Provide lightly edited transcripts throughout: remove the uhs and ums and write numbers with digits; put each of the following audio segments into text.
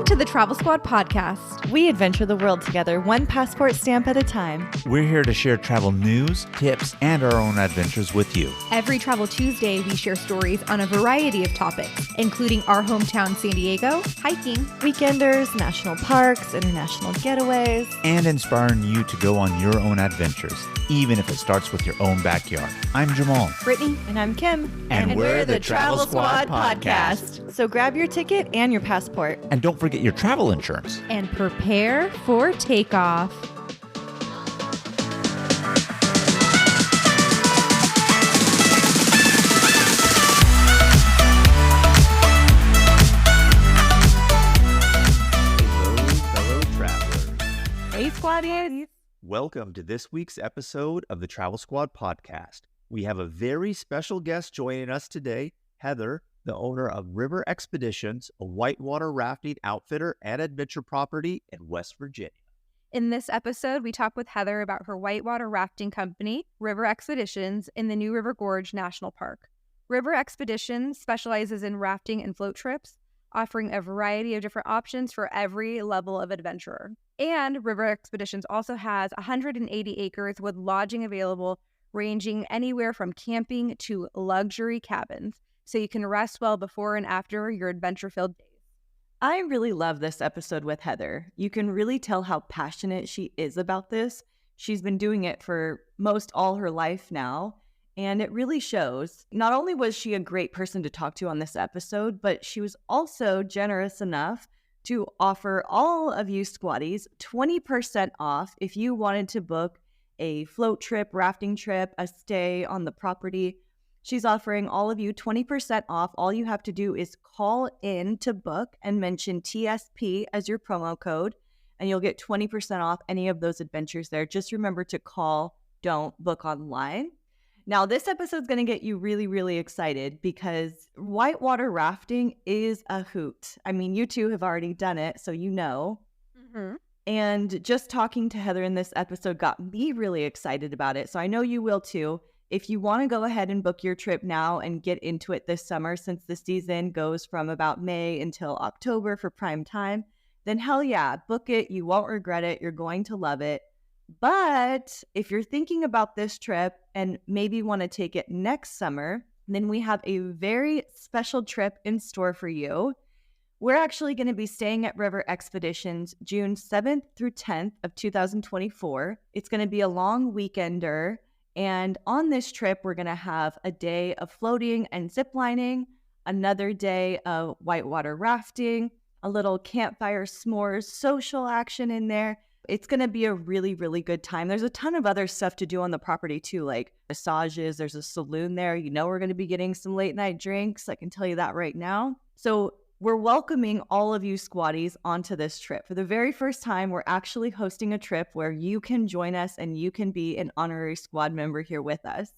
to the Travel Squad podcast. We adventure the world together, one passport stamp at a time. We're here to share travel news, tips, and our own adventures with you. Every Travel Tuesday, we share stories on a variety of topics, including our hometown San Diego, hiking, weekenders, national parks, international getaways, and inspiring you to go on your own adventures, even if it starts with your own backyard. I'm Jamal. Brittany. And I'm Kim. And we're the Travel Squad podcast. So grab your ticket and your passport. And don't forget your travel insurance. And prepare for takeoff. Hello, fellow travelers. Hey, Squaddies. Welcome to this week's episode of the Travel Squad podcast. We have a very special guest joining us today, Heather, the owner of River Expeditions, a whitewater rafting outfitter and adventure property in West Virginia. In this episode, we talk with Heather about her whitewater rafting company, River Expeditions, in the new River Gorge National Park. River Expeditions specializes in rafting and float trips, offering a variety of different options for every level of adventurer. And River Expeditions also has 180 acres with lodging available, ranging anywhere from camping to luxury cabins, so you can rest well before and after your adventure-filled days. I really love this episode with Heather. You can really tell how passionate she is about this. She's been doing it for most all her life now, and it really shows. Not only was she a great person to talk to on this episode, but she was also generous enough to offer all of you squatties 20% off if you wanted to book a float trip, rafting trip, a stay on the property. She's offering all of you 20% off. All you have to do is call in to book and mention TSP as your promo code, and you'll get 20% off any of those adventures there. Just remember to call, don't book online. Now, this episode is going to get you really, really excited because whitewater rafting is a hoot. I mean, you two have already done it, so you know. Mm-hmm. And just talking to Heather in this episode got me really excited about it. So I know you will too. If you want to go ahead and book your trip now and get into it this summer, since the season goes from about May until October for prime time, then hell yeah, book it. You won't regret it. You're going to love it. But if you're thinking about this trip and maybe want to take it next summer, then we have a very special trip in store for you. We're actually going to be staying at River Expeditions June 7th through 10th of 2024. It's going to be a long weekender. And on this trip, we're going to have a day of floating and ziplining, another day of whitewater rafting, a little campfire s'mores social action in there. It's going to be a really, really good time. There's a ton of other stuff to do on the property too, like massages. There's a saloon there. You know we're going to be getting some late night drinks. I can tell you that right now. So we're welcoming all of you squatties onto this trip. For the very first time, we're actually hosting a trip where you can join us and you can be an honorary squad member here with us.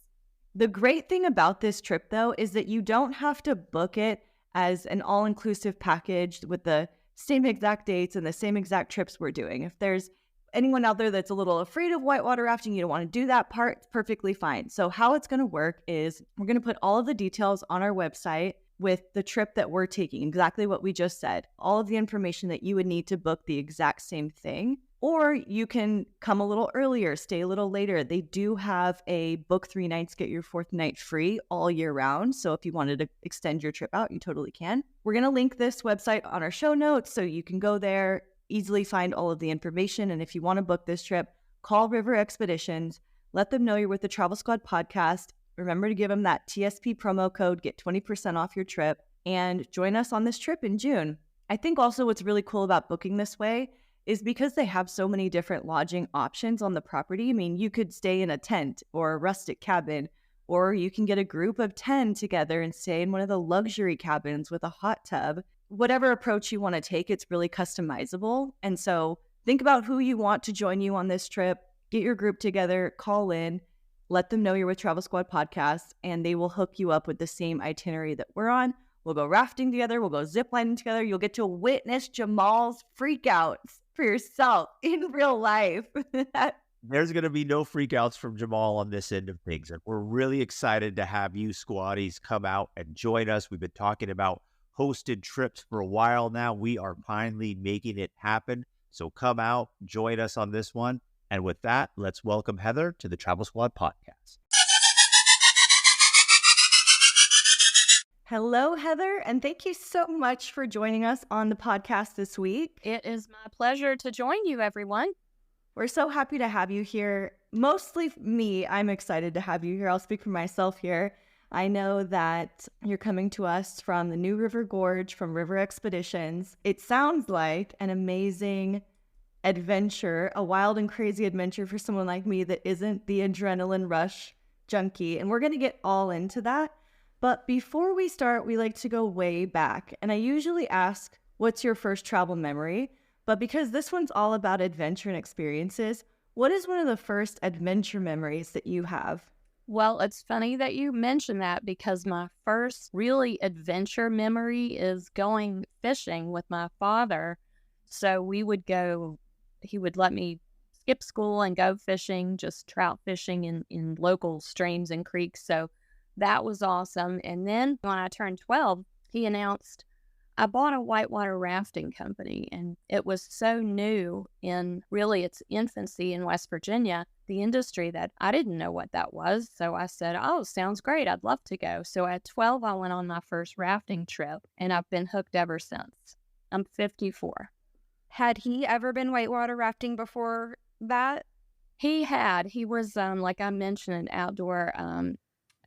The great thing about this trip, though, is that you don't have to book it as an all-inclusive package with the same exact dates and the same exact trips we're doing. If there's anyone out there that's a little afraid of whitewater rafting, you don't want to do that part, it's perfectly fine. So how it's going to work is we're going to put all of the details on our website with the trip that we're taking, exactly what we just said, all of the information that you would need to book the exact same thing. Or you can come a little earlier, stay a little later. They do have a book 3 nights, get your 4th night free all year round. So if you wanted to extend your trip out, you totally can. We're going to link this website on our show notes so you can go there, easily find all of the information. And if you want to book this trip, call River Expeditions, let them know you're with the Travel Squad podcast. Remember to give them that TSP promo code, get 20% off your trip, and join us on this trip in June. I think also what's really cool about booking this way is because they have so many different lodging options on the property. I mean, you could stay in a tent or a rustic cabin, or you can get a group of 10 together and stay in one of the luxury cabins with a hot tub. Whatever approach you want to take, it's really customizable. And so think about who you want to join you on this trip, get your group together, call in, let them know you're with Travel Squad Podcast, and they will hook you up with the same itinerary that we're on. We'll go rafting together. We'll go ziplining together. You'll get to witness Jamal's freakouts for yourself in real life. There's going to be no freakouts from Jamal on this end of things. And we're really excited to have you squatties come out and join us. We've been talking about hosted trips for a while now. We are finally making it happen. So come out, join us on this one. And with that, let's welcome Heather to the Travel Squad podcast. Hello, Heather, and thank you so much for joining us on the podcast this week. It is my pleasure to join you, everyone. We're so happy to have you here. Mostly me, I'm excited to have you here. I'll speak for myself here. I know that you're coming to us from the New River Gorge from River Expeditions. It sounds like an amazing adventure, a wild and crazy adventure for someone like me that isn't the adrenaline rush junkie. And we're going to get all into that. But before we start, we like to go way back. And I usually ask, what's your first travel memory? But because this one's all about adventure and experiences, what is one of the first adventure memories that you have? Well, it's funny that you mentioned that because my first really adventure memory is going fishing with my father. So we would go, he would let me skip school and go fishing, just trout fishing in local streams and creeks. So that was awesome. And then when I turned 12, he announced, I bought a whitewater rafting company, and it was so new in really its infancy in West Virginia, the industry, that I didn't know what that was. So I said, oh, sounds great. I'd love to go. So at 12, I went on my first rafting trip, and I've been hooked ever since. I'm 54. Had he ever been whitewater rafting before that? He had. He was, like I mentioned, an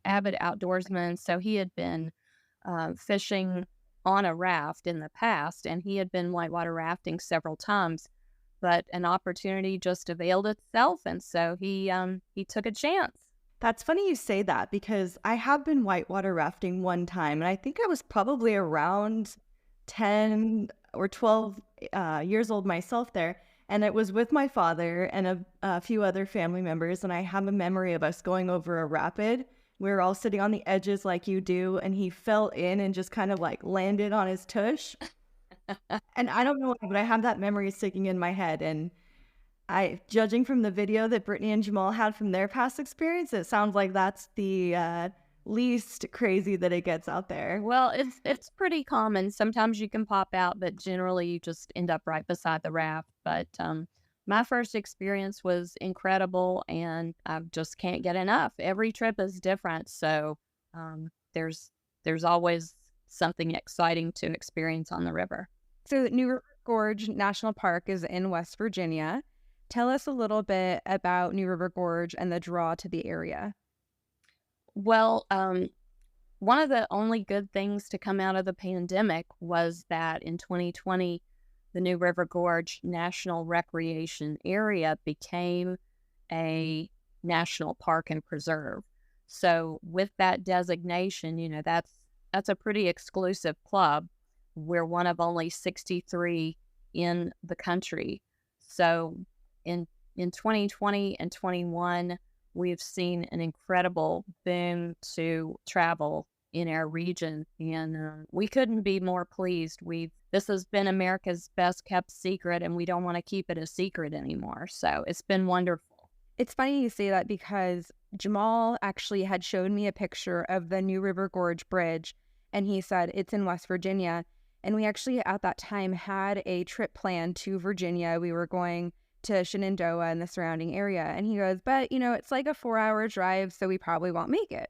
avid outdoorsman. So he had been fishing on a raft in the past, and he had been whitewater rafting several times, but an opportunity just availed itself, and so he took a chance. That's funny you say that, because I have been whitewater rafting one time, and I think I was probably around 10 or 12 years old myself there, and it was with my father and a few other family members, and I have a memory of us going over a rapid. We were all sitting on the edges like you do, and he fell in and just kind of like landed on his tush. And I don't know why, but I have that memory sticking in my head. And judging from the video that Brittany and Jamal had from their past experience, it sounds like that's the least crazy that it gets out there. Well, it's pretty common. Sometimes you can pop out, but generally you just end up right beside the raft. But my first experience was incredible, and I just can't get enough. Every trip is different, so there's always something exciting to experience on the river. So New River Gorge National Park is in West Virginia. Tell us a little bit about New River Gorge and the draw to the area. Well, one of the only good things to come out of the pandemic was that in 2020, the New River Gorge National Recreation Area became a national park and preserve. So with that designation, that's a pretty exclusive club. We're one of only 63 in the country. So in 2020 and 21, we've seen an incredible boom to travel in our region, and we couldn't be more pleased. This has been America's best kept secret, and we don't want to keep it a secret anymore. So it's been wonderful. It's funny you say that, because Jamal actually had shown me a picture of the New River Gorge Bridge, and he said it's in West Virginia. And we actually at that time had a trip planned to Virginia. We were going to Shenandoah and the surrounding area. And he goes, but it's like a 4-hour drive, so we probably won't make it.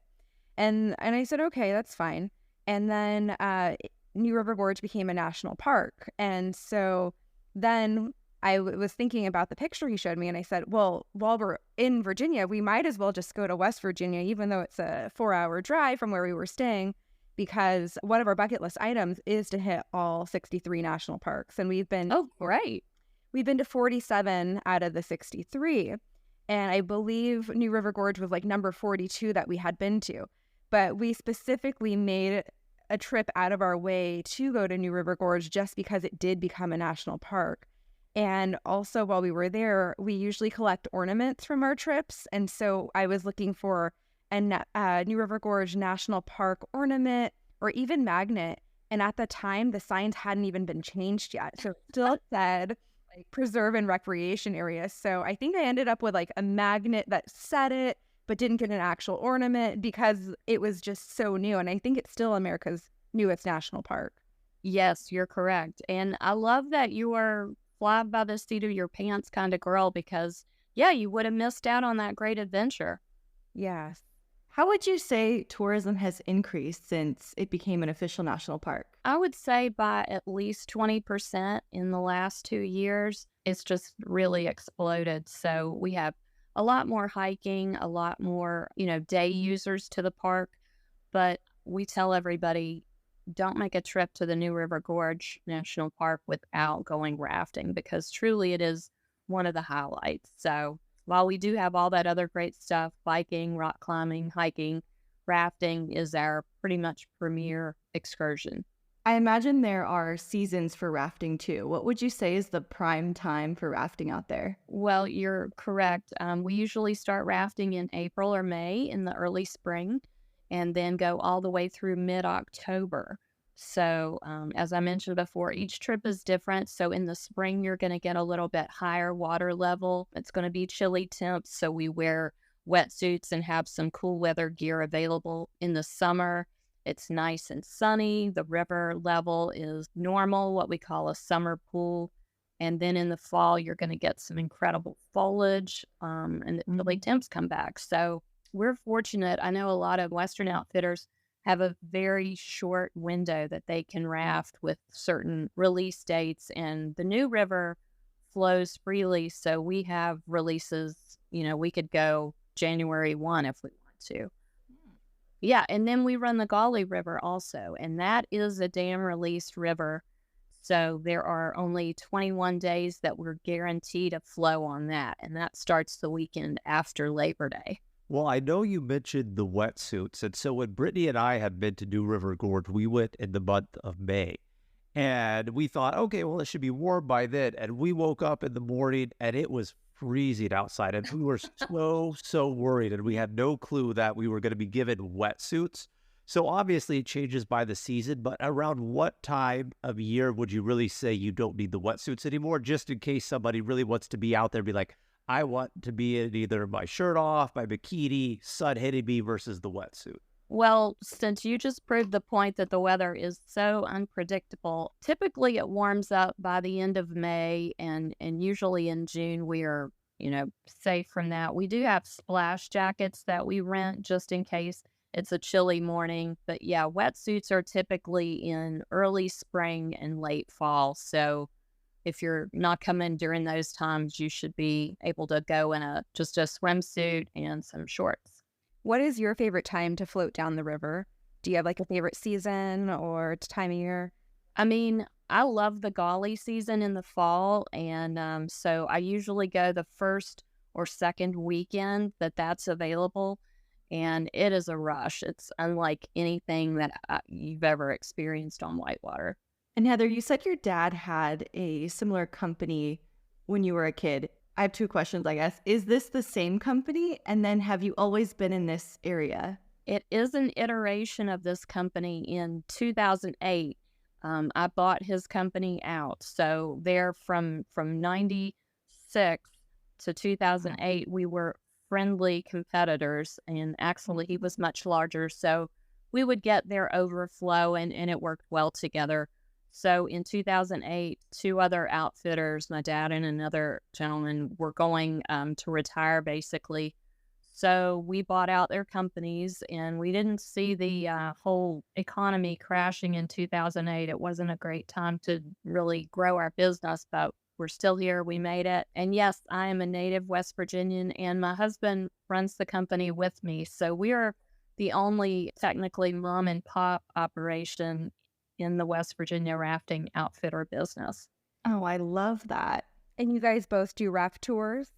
And I said, okay, that's fine. And then New River Gorge became a national park. And so then I was thinking about the picture he showed me, and I said, well, while we're in Virginia, we might as well just go to West Virginia, even though it's a 4-hour drive from where we were staying, because one of our bucket list items is to hit all 63 national parks. And we've been... Oh, great. We've been to 47 out of the 63. And I believe New River Gorge was like number 42 that we had been to. But we specifically made a trip out of our way to go to New River Gorge just because it did become a national park. And also while we were there, we usually collect ornaments from our trips. And so I was looking for a New River Gorge National Park ornament or even magnet. And at the time, the signs hadn't even been changed yet. So it still said like preserve and recreation area. So I think I ended up with like a magnet that said it, but didn't get an actual ornament because it was just so new. And I think it's still America's newest national park. Yes, you're correct. And I love that you are fly by the seat of your pants kind of girl because, yeah, you would have missed out on that great adventure. Yes. How would you say tourism has increased since it became an official national park? I would say by at least 20% in the last 2 years. It's just really exploded. So we have a lot more hiking, a lot more, day users to the park. But we tell everybody, don't make a trip to the new River Gorge National Park without going rafting because truly it is one of the highlights. So while we do have all that other great stuff, biking, rock climbing, hiking, rafting is our pretty much premier excursion. I imagine there are seasons for rafting too. What would you say is the prime time for rafting out there? Well, you're correct. We usually start rafting in April or May in the early spring and then go all the way through mid-October. So as I mentioned before, each trip is different. So in the spring, you're going to get a little bit higher water level. It's going to be chilly temps. So we wear wetsuits and have some cool weather gear available. In the summer, it's nice and sunny. The river level is normal, what we call a summer pool. And then in the fall, you're going to get some incredible foliage and the chilly temps come back. So we're fortunate. I know a lot of Western outfitters have a very short window that they can raft with certain release dates, and the new river flows freely. So we have releases, we could go January 1 if we want to. Yeah, and then we run the Gauley River also, and that is a dam released river. So there are only 21 days that we're guaranteed a flow on that, and that starts the weekend after Labor Day. Well, I know you mentioned the wetsuits, and so when Brittany and I had been to New River Gorge, we went in the month of May, and we thought, okay, well, it should be warm by then, and we woke up in the morning, and it was freezing outside, and we were so worried, and we had no clue that we were going to be given wetsuits. So obviously it changes by the season, but around what time of year would you really say you don't need the wetsuits anymore, just in case somebody really wants to be out there and be like, I want to be in either my shirt off, my bikini, sun hitting me versus the wetsuit? Well, since you just proved the point that the weather is so unpredictable, typically it warms up by the end of May, and usually in June we are, safe from that. We do have splash jackets that we rent just in case it's a chilly morning. But yeah, wetsuits are typically in early spring and late fall. So if you're not coming during those times, you should be able to go in just a swimsuit and some shorts. What is your favorite time to float down the river? Do you have like a favorite season or time of year? I mean, I love the Gauley season in the fall. And so I usually go the first or second weekend that's available. And it is a rush. It's unlike anything that you've ever experienced on whitewater. And Heather, you said your dad had a similar company when you were a kid. I have two questions, I guess. Is this the same company? And then have you always been in this area? It is an iteration of this company. In 2008, I bought his company out. So there from 96 to 2008, we were friendly competitors. And actually, he was much larger. So we would get their overflow and it worked well together. So in 2008, two other outfitters, my dad and another gentleman, were going to retire basically. So we bought out their companies and we didn't see the whole economy crashing in 2008. It wasn't a great time to really grow our business, but we're still here. We made it. And yes, I am a native West Virginian and my husband runs the company with me. So we are the only technically mom and pop operation in the West Virginia rafting outfitter business. Oh, I love that. And you guys both do raft tours?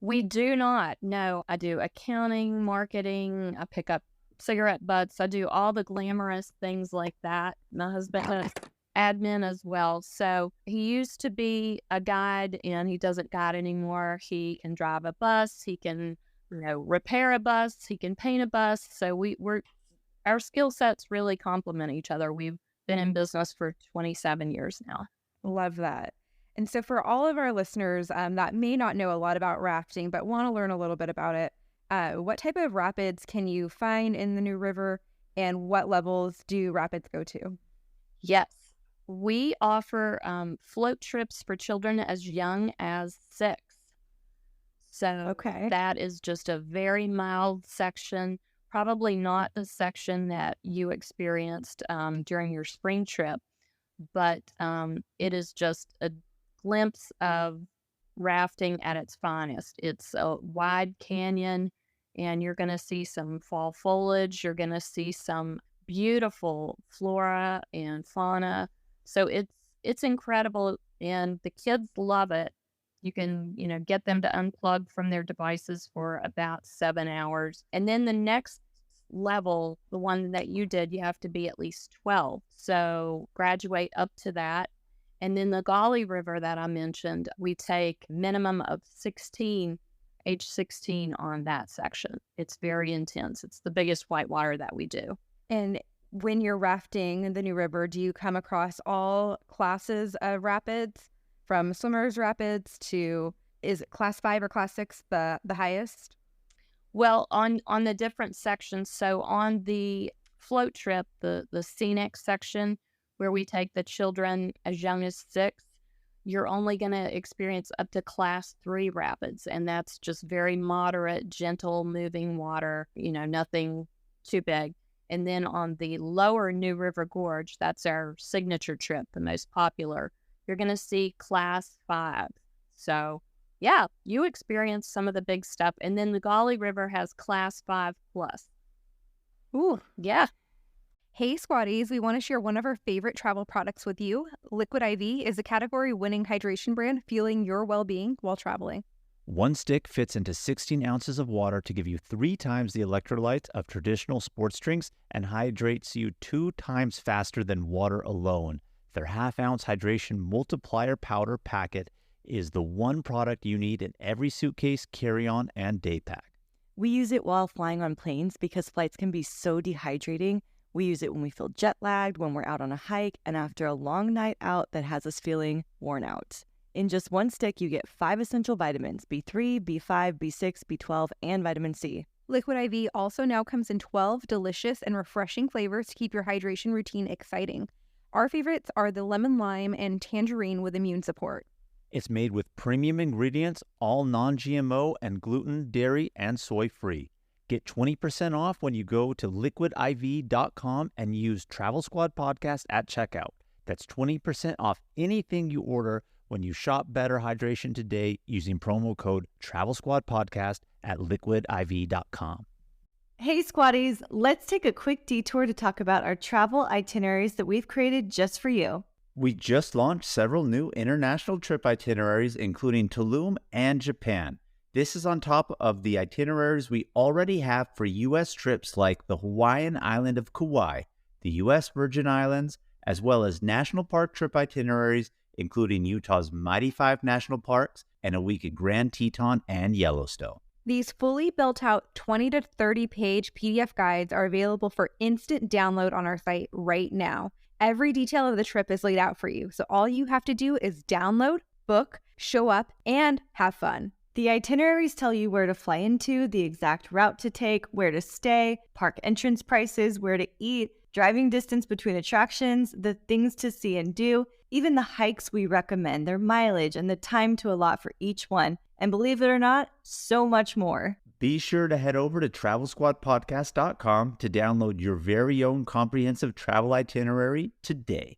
We do not. No, I do accounting, marketing. I pick up cigarette butts. I do all the glamorous things like that. My husband does admin as well. So he used to be a guide and he doesn't guide anymore. He can drive a bus. He can, repair a bus. He can paint a bus. So our skill sets really complement each other. We've been in business for 27 years now. Love that. And so for all of our listeners that may not know a lot about rafting, but want to learn a little bit about it, what type of rapids can you find in the New River and what levels do rapids go to? Yes. We offer float trips for children as young as 6. So Okay. that is just a very mild section, probably not the section that you experienced during your spring trip, but it is just a glimpse of rafting at its finest. It's a wide canyon, and you're going to see some fall foliage. You're going to see some beautiful flora and fauna. So it's incredible, and the kids love it. You can, get them to unplug from their devices for about 7 hours. And then the next level, the one that you did, you have to be at least 12. So graduate up to that. And then the Gauley River that I mentioned, we take minimum of age 16 on that section. It's very intense. It's the biggest whitewater that we do. And when you're rafting in the New River, do you come across all classes of rapids, from swimmers rapids to, is it class 5 or class 6 the highest? Well, on the different sections, so on the float trip, the scenic section where we take the children as young as 6, you're only going to experience up to class 3 rapids, and that's just very moderate, gentle moving water, nothing too big. And then on the lower New River Gorge, that's our signature trip, the most popular, you're going to see class 5. So yeah, you experience some of the big stuff. And then the Gauley River has class 5 plus. Ooh. Yeah. Hey, Squatties, we want to share one of our favorite travel products with you. Liquid IV is a category-winning hydration brand fueling your well-being while traveling. One stick fits into 16 ounces of water to give you 3 times the electrolytes of traditional sports drinks and hydrates you 2 times faster than water alone. Their half-ounce hydration multiplier powder packet is the one product you need in every suitcase, carry-on, and day pack. We use it while flying on planes because flights can be so dehydrating. We use it when we feel jet lagged, when we're out on a hike, and after a long night out that has us feeling worn out. In just one stick, you get 5 essential vitamins, B3, B5, B6, B12, and vitamin C. Liquid IV also now comes in 12 delicious and refreshing flavors to keep your hydration routine exciting. Our favorites are the lemon lime and tangerine with immune support. It's made with premium ingredients, all non-GMO and gluten, dairy, and soy-free. Get 20% off when you go to liquidiv.com and use Travel Squad Podcast at checkout. That's 20% off anything you order when you shop Better Hydration today using promo code Travel Squad Podcast at liquidiv.com. Hey Squatties, let's take a quick detour to talk about our travel itineraries that we've created just for you. We just launched several new international trip itineraries, including Tulum and Japan. This is on top of the itineraries we already have for U.S. trips like the Hawaiian island of Kauai, the U.S. Virgin Islands, as well as national park trip itineraries, including Utah's Mighty 5 National Parks and a week at Grand Teton and Yellowstone. These fully built-out 20 to 30-page PDF guides are available for instant download on our site right now. Every detail of the trip is laid out for you, so all you have to do is download, book, show up, and have fun. The itineraries tell you where to fly into, the exact route to take, where to stay, park entrance prices, where to eat, driving distance between attractions, the things to see and do, even the hikes we recommend, their mileage, and the time to allot for each one. And believe it or not, so much more. Be sure to head over to TravelSquadPodcast.com to download your very own comprehensive travel itinerary today.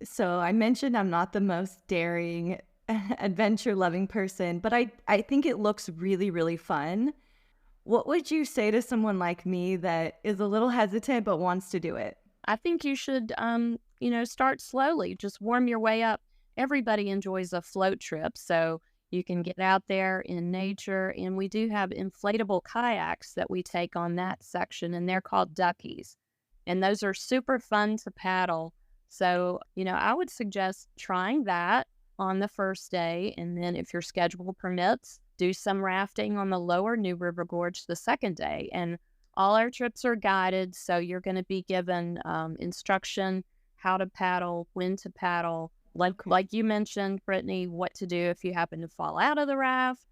So I mentioned I'm not the most daring, adventure-loving person, but I think it looks really, really fun. What would you say to someone like me that is a little hesitant but wants to do it? I think you should, start slowly. Just warm your way up. Everybody enjoys a float trip, so you can get out there in nature. And we do have inflatable kayaks that we take on that section, and they're called duckies. And those are super fun to paddle. So, I would suggest trying that on the first day. And then if your schedule permits, do some rafting on the lower New River Gorge the second day. And all our trips are guided, so you're going to be given instruction, how to paddle, when to paddle, like you mentioned, Brittany, what to do if you happen to fall out of the raft.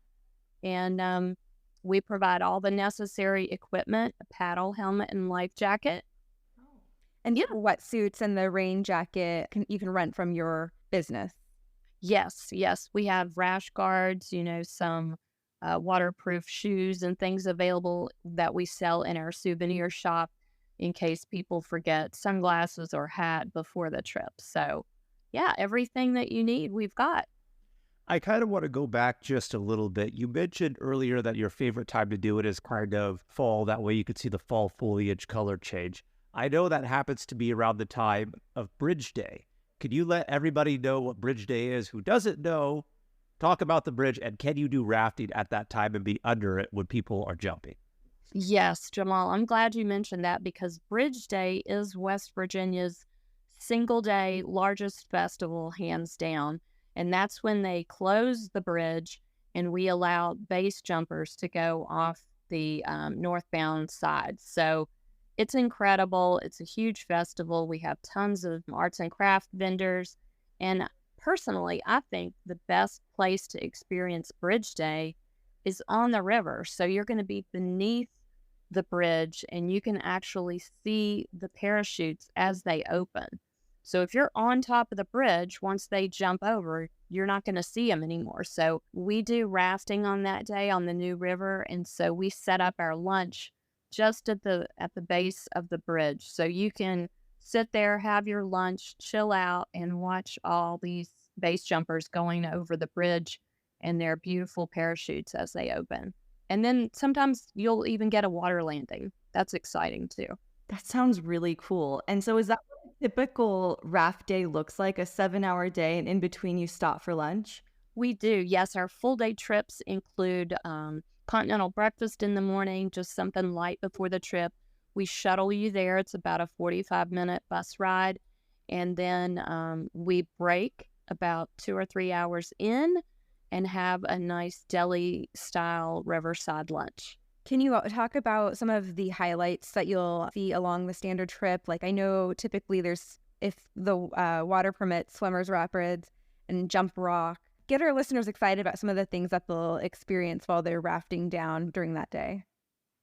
And we provide all the necessary equipment, a paddle, helmet, and life jacket. And wetsuits and the rain jacket you can rent from your business. Yes. We have rash guards, some waterproof shoes and things available that we sell in our souvenir shop in case people forget sunglasses or hat before the trip. So, yeah, everything that you need, we've got. I kind of want to go back just a little bit. You mentioned earlier that your favorite time to do it is kind of fall. That way you could see the fall foliage color change. I know that happens to be around the time of Bridge Day. Could you let everybody know what Bridge Day is? Who doesn't know, talk about the bridge, and can you do rafting at that time and be under it when people are jumping? Yes, Jamal, I'm glad you mentioned that because Bridge Day is West Virginia's single day largest festival, hands down. And that's when they close the bridge and we allow base jumpers to go off the northbound side. So it's incredible. It's a huge festival. We have tons of arts and craft vendors. And personally, I think the best place to experience Bridge Day is on the river. So you're going to be beneath the bridge and you can actually see the parachutes as they open. So if you're on top of the bridge, once they jump over, you're not going to see them anymore. So we do rafting on that day on the new river. And so we set up our lunch just at the base of the bridge. So you can sit there, have your lunch, chill out, and watch all these base jumpers going over the bridge and their beautiful parachutes as they open. And then sometimes you'll even get a water landing. That's exciting too. That sounds really cool. And so is that what a typical raft day looks like, a 7-hour day, and in between you stop for lunch? We do. Yes, our full day trips include continental breakfast in the morning, just something light before the trip. We shuttle you there. It's about a 45-minute bus ride. And then we break about 2 or 3 hours in and have a nice deli-style riverside lunch. Can you talk about some of the highlights that you'll see along the standard trip? Like I know typically there's, if the water permits, swimmers rapids and jump rock. Get our listeners excited about some of the things that they'll experience while they're rafting down during that day.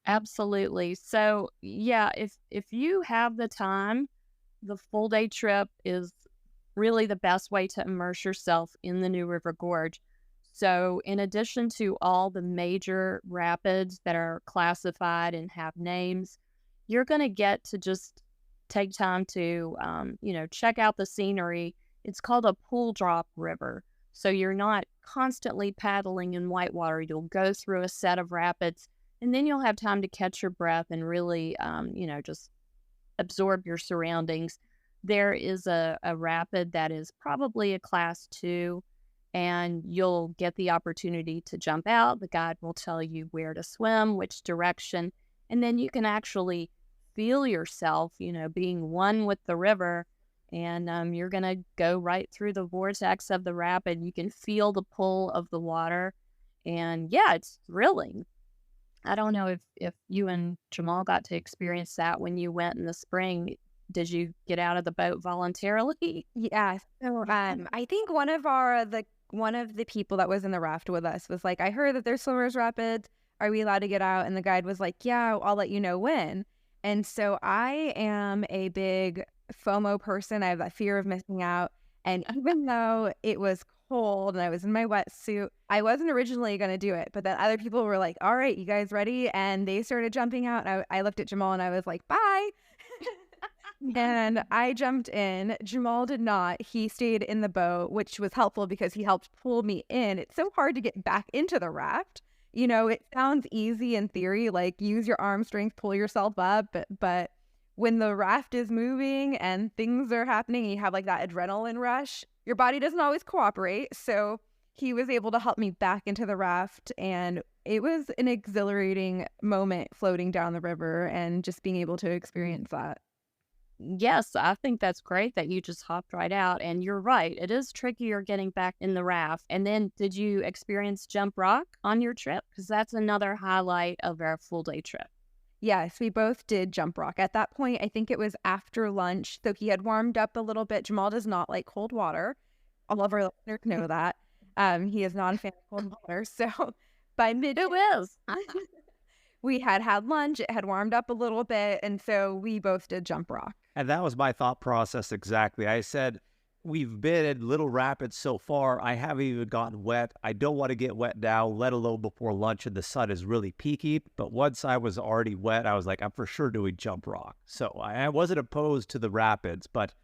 Absolutely. So yeah, if you have the time, the full day trip is really the best way to immerse yourself in the New River Gorge. So in addition to all the major rapids that are classified and have names, you're going to get to just take time to, check out the scenery. It's called a pool drop river. So you're not constantly paddling in whitewater. You'll go through a set of rapids and then you'll have time to catch your breath and really, just absorb your surroundings. There is a rapid that is probably a class 2. And you'll get the opportunity to jump out. The guide will tell you where to swim, which direction, and then you can actually feel yourself, being one with the river, and you're going to go right through the vortex of the rapid. You can feel the pull of the water, and yeah, it's thrilling. I don't know if you and Jamal got to experience that when you went in the spring. Did you get out of the boat voluntarily? Yeah. So I think one of the people that was in the raft with us was like, I heard that there's swimmers rapids. Are we allowed to get out? And the guide was like, yeah, I'll let you know when. And so I am a big FOMO person. I have that fear of missing out. And even though it was cold and I was in my wetsuit, I wasn't originally going to do it. But then other people were like, all right, you guys ready? And they started jumping out. And I looked at Jamal and I was like, bye. And I jumped in. Jamal did not. He stayed in the boat, which was helpful because he helped pull me in. It's so hard to get back into the raft. It sounds easy in theory, like use your arm strength, pull yourself up. But when the raft is moving and things are happening, and you have like that adrenaline rush, your body doesn't always cooperate. So he was able to help me back into the raft. And it was an exhilarating moment floating down the river and just being able to experience that. Yes, I think that's great that you just hopped right out. And you're right, it is trickier getting back in the raft. And then did you experience jump rock on your trip? Because that's another highlight of our full day trip. Yes, we both did jump rock. At that point, I think it was after lunch. So he had warmed up a little bit. Jamal does not like cold water. All of our listeners know that. He is not a fan of cold water. So by mid, Who is? we had lunch. It had warmed up a little bit. And so we both did jump rock. And that was my thought process exactly. I said, we've been in Little Rapids so far. I haven't even gotten wet. I don't want to get wet now, let alone before lunch and the sun is really peaky. But once I was already wet, I was like, I'm for sure doing jump rock. So I wasn't opposed to the rapids, but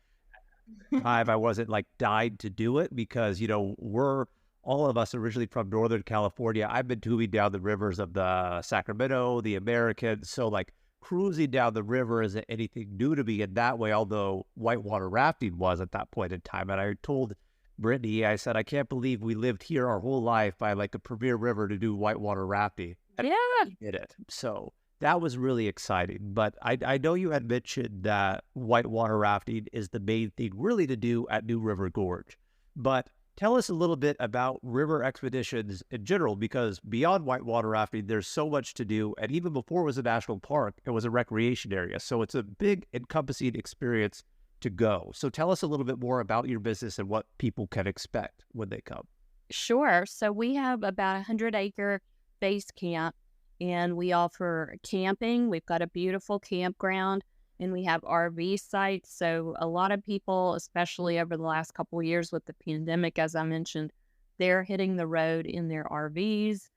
I wasn't like dying to do it because, we're all of us originally from Northern California. I've been tubing down the rivers of the Sacramento, the Americans. So like cruising down the river isn't anything new to me in that way, although whitewater rafting was at that point in time. And I told Brittany, I said, I can't believe we lived here our whole life by like a premier river to do whitewater rafting. And we did it. So that was really exciting. But I know you had mentioned that whitewater rafting is the main thing really to do at New River Gorge. But tell us a little bit about river expeditions in general, because beyond whitewater rafting, there's so much to do. And even before it was a national park, it was a recreation area. So it's a big encompassing experience to go. So tell us a little bit more about your business and what people can expect when they come. Sure. So we have about 100-acre base camp, and we offer camping. We've got a beautiful campground, and we have RV sites. So a lot of people, especially over the last couple of years with the pandemic, as I mentioned, they're hitting the road in their RVs.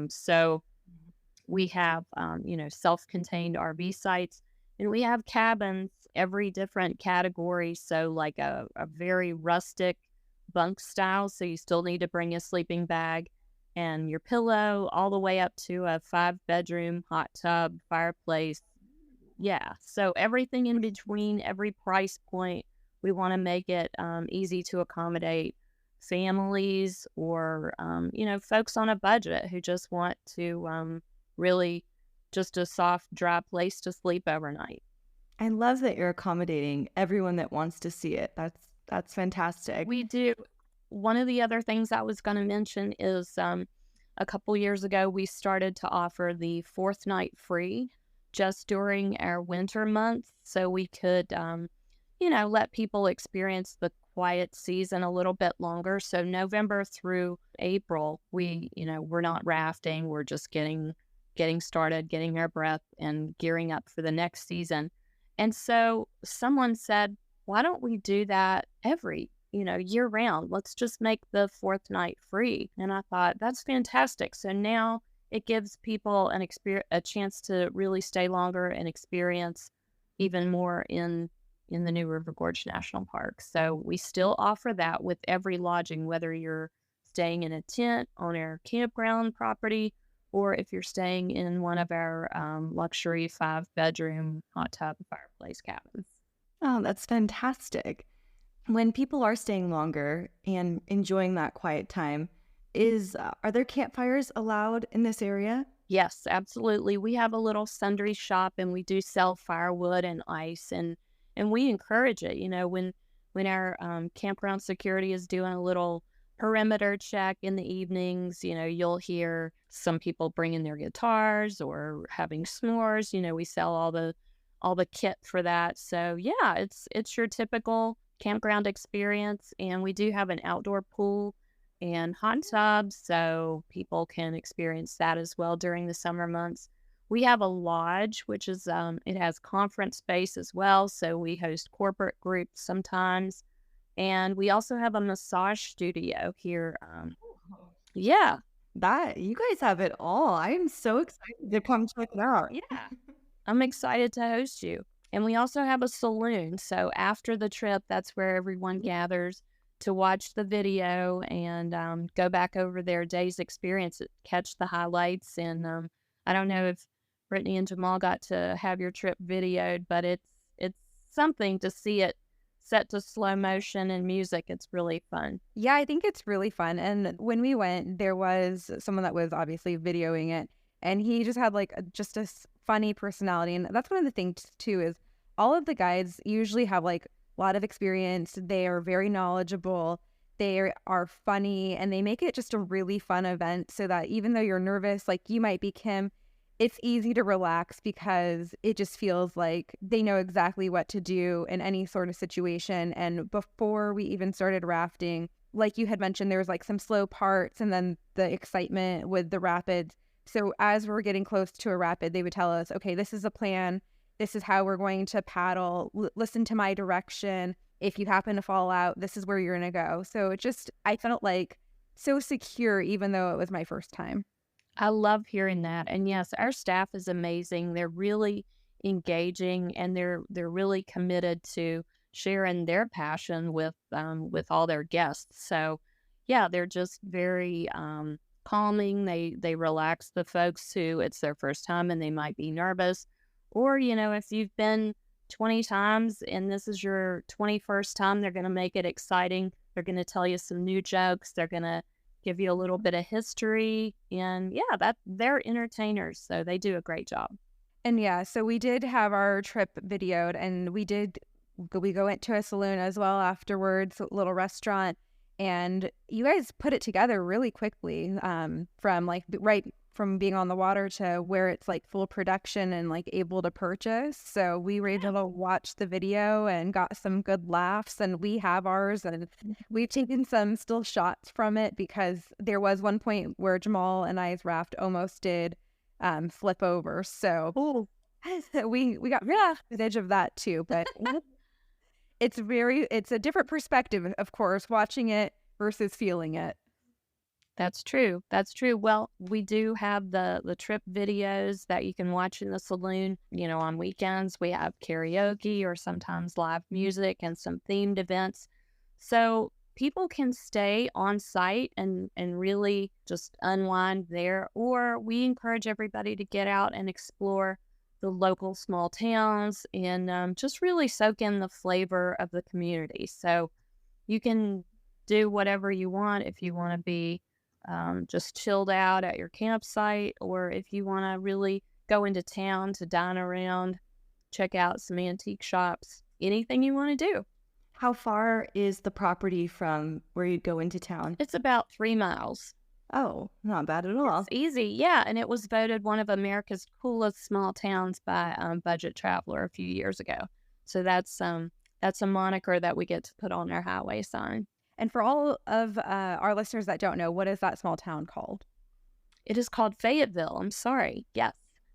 So we have, self-contained RV sites, and we have cabins, every different category. So like a very rustic bunk style. So you still need to bring a sleeping bag and your pillow, all the way up to a 5-bedroom hot tub, fireplace. Yeah. So everything in between, every price point, we want to make it easy to accommodate families or, folks on a budget who just want to really just a soft, dry place to sleep overnight. I love that you're accommodating everyone that wants to see it. That's fantastic. We do. One of the other things I was going to mention is a couple years ago, we started to offer the 4th night free just during our winter months, so we could, let people experience the quiet season a little bit longer. So November through April, we're not rafting. We're just getting started, getting our breath, and gearing up for the next season. And so someone said, why don't we do that every year round? Let's just make the 4th night free. And I thought, that's fantastic. So now it gives people a chance to really stay longer and experience even more in the New River Gorge National Park. So we still offer that with every lodging, whether you're staying in a tent on our campground property, or if you're staying in one of our luxury 5-bedroom hot tub fireplace cabins. Oh, that's fantastic. When people are staying longer and enjoying that quiet time, are there campfires allowed in this area? Yes, absolutely. We have a little sundry shop, and we do sell firewood and ice, and we encourage it. When our campground security is doing a little perimeter check in the evenings, you'll hear some people bringing their guitars or having s'mores. We sell all the kit for that. So yeah, it's your typical campground experience, and we do have an outdoor pool and hot tubs, so people can experience that as well during the summer months. We have a lodge, which is it has conference space as well, so we host corporate groups sometimes, and we also have a massage studio here. Yeah, That you guys have it all. I am so excited to come check it out. yeah, I'm excited to host you. And we also have a saloon. So after the trip, that's where everyone gathers to watch the video and go back over their day's experience, catch the highlights. And I don't know if Brittany and Jamal got to have your trip videoed, but it's something to see it set to slow motion and music. It's really fun. Yeah, I think it's really fun. And when we went, there was someone that was obviously videoing it, and he just had just a funny personality. And that's one of the things too, is all of the guides usually have a lot of experience. They are very knowledgeable. They are funny, and they make it just a really fun event, so that even though you're nervous, like you might be Kim, it's easy to relax because it just feels like they know exactly what to do in any sort of situation. And before we even started rafting, like you had mentioned, there was some slow parts and then the excitement with the rapids. So as we're getting close to a rapid, they would tell us, okay, this is a plan. this is how we're going to paddle. Listen to my direction. If you happen to fall out, this is where you're going to go. So I felt like so secure, even though it was my first time. I love hearing that. And yes, our staff is amazing. They're really engaging, and they're really committed to sharing their passion with all their guests. So yeah, they're just very calming. They relax the folks who it's their first time and they might be nervous. Or, if you've been 20 times and this is your 21st time, they're going to make it exciting. They're going to tell you some new jokes. They're going to give you a little bit of history, and they're entertainers, so they do a great job. And yeah, so we did have our trip videoed, and we go into a saloon as well afterwards, a little restaurant, and you guys put it together really quickly, from like right from being on the water to where it's like full production and like able to purchase. So we were able to watch the video and got some good laughs, and we have ours, and we've taken some still shots from it because there was one point where Jamal and I's raft almost did flip over. So we got footage of that too, but it's a different perspective, of course, watching it versus feeling it. That's true. Well, we do have the trip videos that you can watch in the saloon. On weekends, we have karaoke or sometimes live music and some themed events. So people can stay on site and really just unwind there. Or we encourage everybody to get out and explore the local small towns and just really soak in the flavor of the community. So you can do whatever you want if you want to be just chilled out at your campsite, or if you want to really go into town to dine around, check out some antique shops, anything you want to do. How far is the property from where you'd go into town? It's about 3 miles. Oh, not bad at all. It's easy, yeah. And it was voted one of America's coolest small towns by Budget Traveler a few years ago. So that's a moniker that we get to put on our highway sign. And for all of our listeners that don't know, what is that small town called? It is called Fayetteville. I'm sorry. Yes.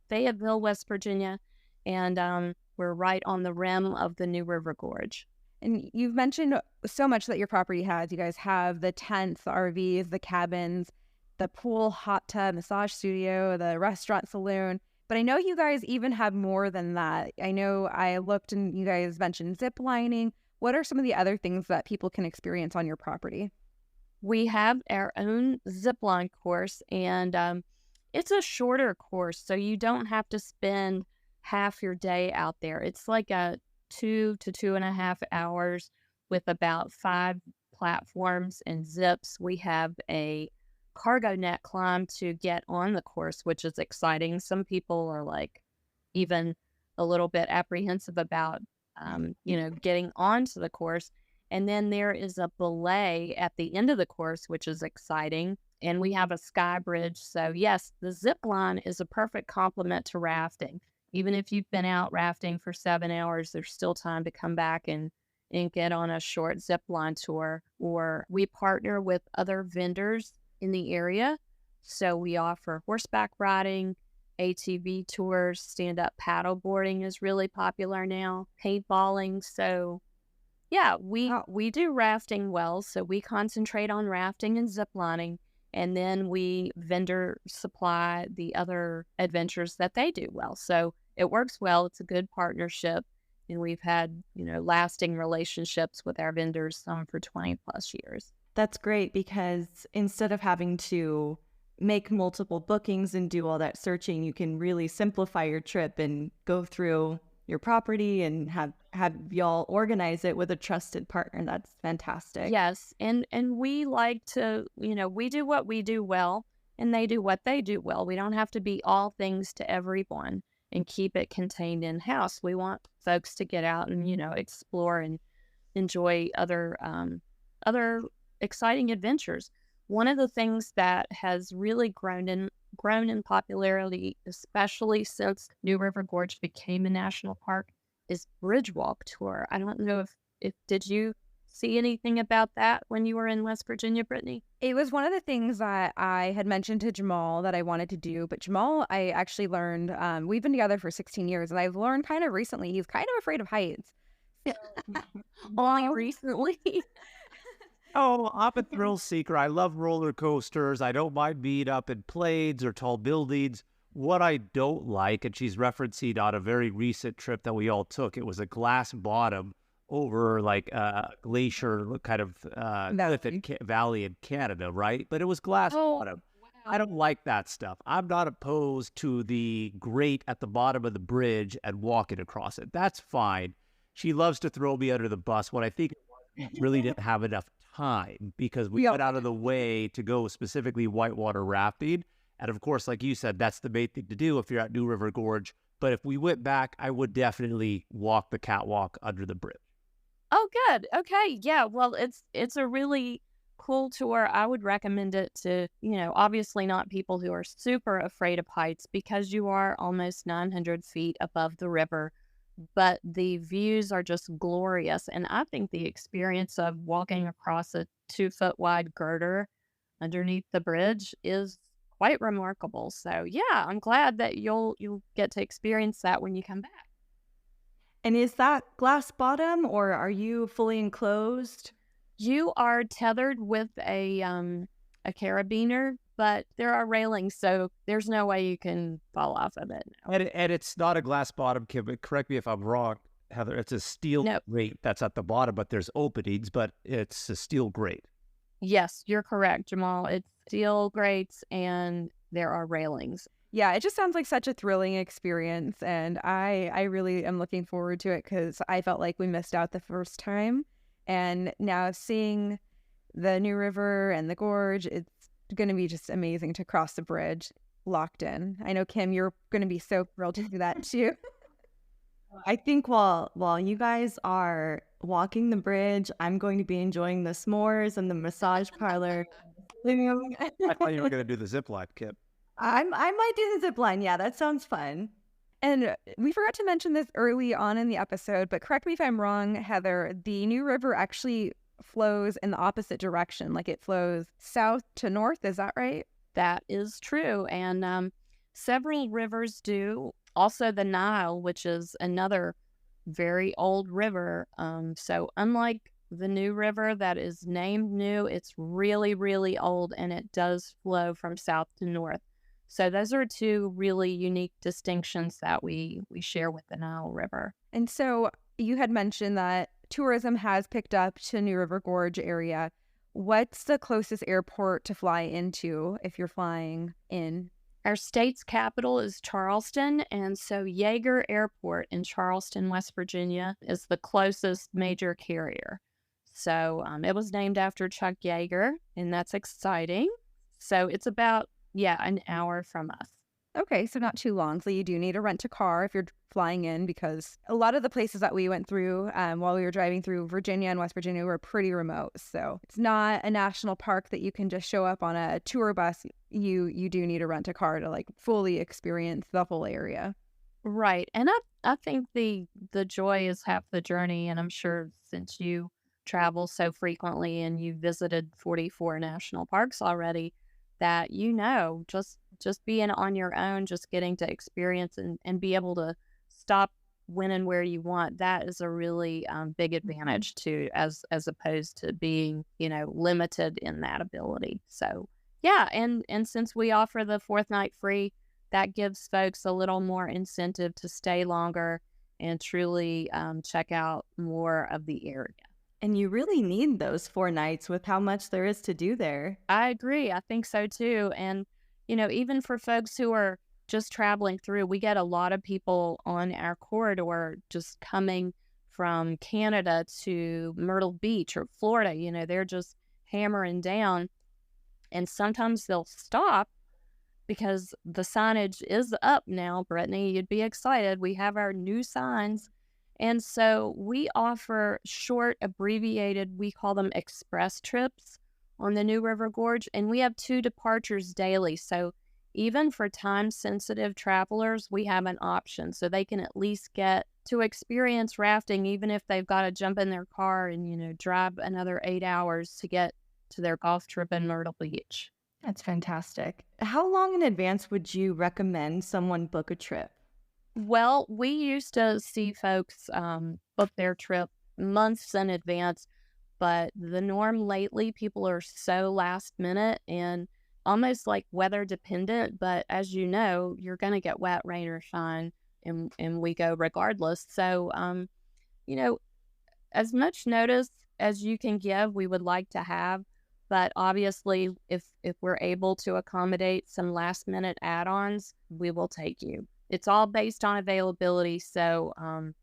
Fayetteville, West Virginia. And we're right on the rim of the New River Gorge. And you've mentioned so much that your property has. You guys have the tents, the RVs, the cabins, the pool, hot tub, massage studio, the restaurant, saloon. But I know you guys even have more than that. I know I looked and you guys mentioned zip lining. What are some of the other things that people can experience on your property? We have our own zipline course, and it's a shorter course, so you don't have to spend half your day out there. It's like a 2 to 2.5 hours with about 5 platforms and zips. We have a cargo net climb to get on the course, which is exciting. Some people are like even a little bit apprehensive about getting onto the course. And then there is a belay at the end of the course, which is exciting. And we have a sky bridge. So yes, the zip line is a perfect complement to rafting. Even if you've been out rafting for 7 hours, there's still time to come back and get on a short zip line tour. Or we partner with other vendors in the area. So we offer horseback riding, ATV tours, stand-up paddle boarding is really popular now, paintballing. So yeah, we do rafting well. So we concentrate on rafting and ziplining, and then we vendor supply the other adventures that they do well. So it works well. It's a good partnership, and we've had, lasting relationships with our vendors for 20 plus years. That's great, because instead of having to make multiple bookings and do all that searching, you can really simplify your trip and go through your property and have y'all organize it with a trusted partner. That's fantastic. Yes. And we like to, we do what we do well, and they do what they do well. We don't have to be all things to everyone and keep it contained in-house. We want folks to get out and, explore and enjoy other exciting adventures. One of the things that has really grown in popularity, especially since New River Gorge became a national park, is Bridge Walk Tour. I don't know if did you see anything about that when you were in West Virginia, Brittany? It was one of the things that I had mentioned to Jamal that I wanted to do. But Jamal, I actually learned, we've been together for 16 years, and I've learned kind of recently he's kind of afraid of heights. So, Only recently. Oh, I'm a thrill seeker. I love roller coasters. I don't mind being up in planes or tall buildings. What I don't like, and she's referencing on a very recent trip that we all took, it was a glass bottom over like a glacier kind of valley in Canada, right? But it was glass bottom. Wow. I don't like that stuff. I'm not opposed to the grate at the bottom of the bridge and walking across it. That's fine. She loves to throw me under the bus. What I think really didn't have enough time because we went out of the way to go specifically whitewater rafting. And of course, like you said, that's the main thing to do if you're at New River Gorge. But if we went back, I would definitely walk the catwalk under the bridge. Oh, good. Okay. Yeah. Well, it's a really cool tour. I would recommend it to, obviously not people who are super afraid of heights because you are almost 900 feet above the river, but the views are just glorious. And I think the experience of walking across a 2-foot wide girder underneath the bridge is quite remarkable. So yeah, I'm glad that you'll get to experience that when you come back. And is that glass bottom or are you fully enclosed? You are tethered with a carabiner, but there are railings, so there's no way you can fall off of it. No. And it's not a glass bottom, Kim, but correct me if I'm wrong, Heather. It's a steel grate that's at the bottom, but there's openings, but it's a steel grate. Yes, you're correct, Jamal. It's steel grates and there are railings. Yeah, it just sounds like such a thrilling experience, and I really am looking forward to it because I felt like we missed out the first time, and now seeing the New River and the gorge, it's going to be just amazing to cross the bridge locked in. I know, Kim, you're going to be so thrilled to do that too. I think while you guys are walking the bridge, I'm going to be enjoying the s'mores and the massage parlor. I thought you were going to do the zip line, Kim. I might do the zip line. Yeah, that sounds fun. And we forgot to mention this early on in the episode, but correct me if I'm wrong, Heather, the New River actually flows in the opposite direction. Like it flows south to north. Is that right? That is true. And several rivers do. Also the Nile, which is another very old river. So unlike the New River that is named new, it's really, really old, and it does flow from south to north. So those are two really unique distinctions that we share with the Nile River. And so you had mentioned that tourism has picked up to New River Gorge area. What's the closest airport to fly into if you're flying in? Our state's capital is Charleston, and so Yeager Airport in Charleston, West Virginia, is the closest major carrier. So it was named after Chuck Yeager, and that's exciting. So it's about, an hour from us. Okay, so not too long. So you do need to rent a car if you're flying in, because a lot of the places that we went through while we were driving through Virginia and West Virginia were pretty remote. So it's not a national park that you can just show up on a tour bus. You do need to rent a car to like fully experience the whole area. Right. And I think the joy is half the journey. And I'm sure since you travel so frequently and you visited 44 national parks already, that just being on your own, just getting to experience and be able to stop when and where you want, that is a really big advantage to as opposed to being, limited in that ability. So yeah, and since we offer the 4th night free, that gives folks a little more incentive to stay longer and truly check out more of the area. And you really need those 4 nights with how much there is to do there. I agree. I think so too. And, even for folks who are just traveling through, we get a lot of people on our corridor just coming from Canada to Myrtle Beach or Florida. They're just hammering down. And sometimes they'll stop because the signage is up now. Brittany, you'd be excited. We have our new signs. And so we offer short, abbreviated, we call them express trips on the New River Gorge. And we have 2 departures daily. So even for time-sensitive travelers, we have an option so they can at least get to experience rafting, even if they've got to jump in their car and, drive another 8 hours to get to their golf trip in Myrtle Beach. That's fantastic. How long in advance would you recommend someone book a trip? Well, we used to see folks book their trip months in advance, but the norm lately, people are so last minute and almost like weather dependent. But as you know, you're going to get wet, rain, or shine, and we go regardless. So, as much notice as you can give, we would like to have. But obviously, if we're able to accommodate some last minute add-ons, we will take you. It's all based on availability, so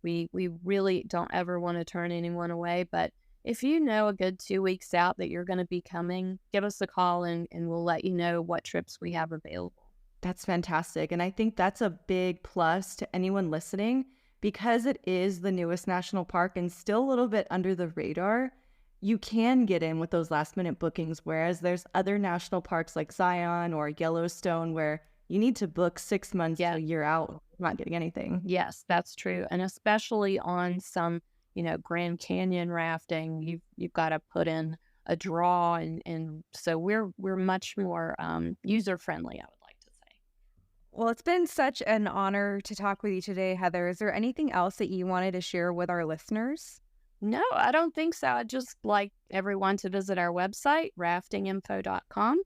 we really don't ever want to turn anyone away. But if you know a good 2 weeks out that you're going to be coming, give us a call and we'll let you know what trips we have available. That's fantastic. And I think that's a big plus to anyone listening because it is the newest national park and still a little bit under the radar. You can get in with those last minute bookings, whereas there's other national parks like Zion or Yellowstone where you need to book 6 months to a year out, not getting anything. Yes, that's true. And especially on some, Grand Canyon rafting, you've got to put in a draw. And so we're much more user friendly, I would like to say. Well, it's been such an honor to talk with you today, Heather. Is there anything else that you wanted to share with our listeners? No, I don't think so. I'd just like everyone to visit our website, raftinginfo.com,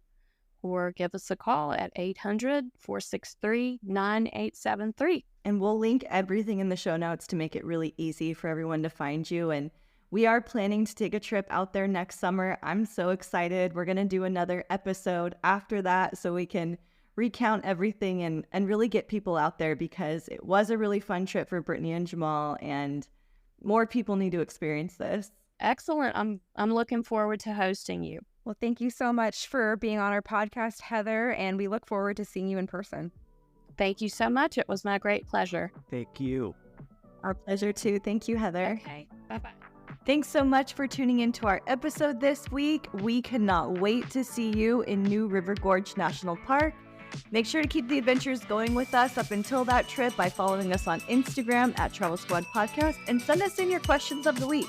or give us a call at 800-463-9873. And we'll link everything in the show notes to make it really easy for everyone to find you. And we are planning to take a trip out there next summer. I'm so excited. We're going to do another episode after that so we can recount everything and really get people out there because it was a really fun trip for Brittany and Jamal, and more people need to experience this. Excellent. I'm looking forward to hosting you. Well, thank you so much for being on our podcast, Heather, and we look forward to seeing you in person. Thank you so much. It was my great pleasure. Thank you. Our pleasure too. Thank you, Heather. Okay. Bye-bye. Thanks so much for tuning into our episode this week. We cannot wait to see you in New River Gorge National Park. Make sure to keep the adventures going with us up until that trip by following us on Instagram at Travel Squad Podcast and send us in your questions of the week.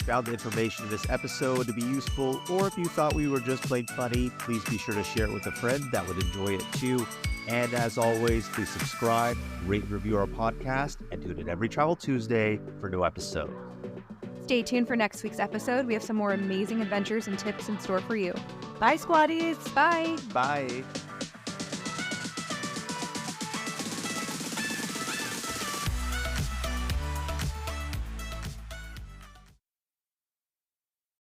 Found the information in this episode to be useful, or if you thought we were just plain funny, please be sure to share it with a friend that would enjoy it too. And as always, please subscribe, rate and review our podcast, and tune in every Travel Tuesday for new episodes. Stay tuned for next week's episode. We have some more amazing adventures and tips in store for you. Bye, Squaddies. Bye. Bye.